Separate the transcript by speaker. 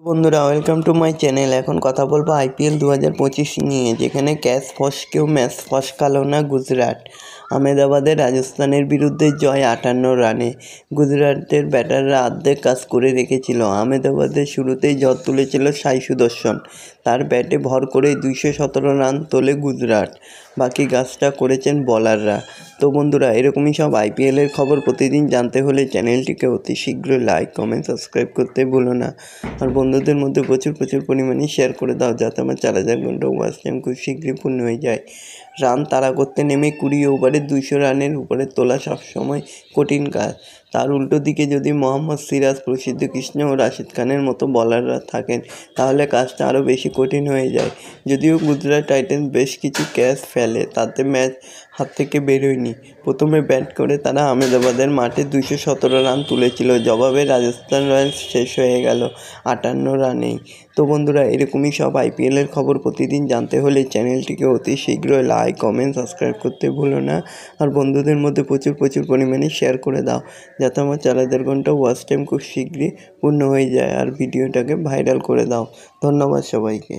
Speaker 1: বন্ধুরা welcome to my channel. এখন কথা বলবো আইপিএল 2025 নিয়ে, যেখানে ক্যাচ ফস্কেও ম্যাচ ফসকালো না গুজরাট। আহমেদাবাদে রাজস্থানের বিরুদ্ধে জয় 58 রানে। গুজরাটের ব্যাটাররা অর্ধেক কাজ করে রেখেছিল। আহমেদাবাদের শুরুতেই ঝড় তুলেছিল সাই সুদর্শন। তার ব্যাটে ভর করেই 217 রান তোলে গুজরাট। বাকি কাজটা করেছেন বলাররা। তো বন্ধুরা, এরকমই সব আইপিএলের খবর প্রতিদিন জানতে হলে চ্যানেলটিকে অতি শীঘ্রই লাইক কমেন্ট সাবস্ক্রাইব করতে ভুলো না। আর বন্ধুদের মধ্যে প্রচুর পরিমাণে শেয়ার করে দাও, যাতে আমার 4000 ঘন্টা ওয়াচ টাইম খুব শীঘ্রই পূর্ণ হয়ে যায়। রান তাড়া করতে নেমে 20 ওভারে 200 রানের উপরে তোলা সবসময় কঠিন কাজ। তার উল্টো দিকে যদি মোহাম্মদ সিরাজ, প্রসিদ্ধ কৃষ্ণ ও রাশিদ খানের মতো বলাররা থাকেন, তাহলে কাজটা আরও বেশি কঠিন হয়ে যায়। যদিও গুজরাট টাইটান্স বেশ কিছু ক্যাচ ফেলে, তাতে ম্যাচ হাত থেকে বেরোয়নি। প্রথমে ব্যাট করে তারা আহমেদাবাদের মাঠে 217 রান তুলেছিল। জবাবে রাজস্থান রয়্যালস শেষ হয়ে গেল 58 রানেই। তো বন্ধুরা, এরকমই সব আইপিএলের খবর প্রতিদিন জানতে হলে চ্যানেলটিকে অতি শীঘ্রই লাইক কমেন্ট সাবস্ক্রাইব করতে ভুলো না। আর বন্ধুদের মধ্যে প্রচুর পরিমাণে শেয়ার করে দাও, যাতে আমার 4000 ঘন্টা ওয়াচ টাইম খুব শীঘ্রই পূর্ণ হয়ে যায়। আর ভিডিওটাকে ভাইরাল করে দাও। ধন্যবাদ সবাইকে।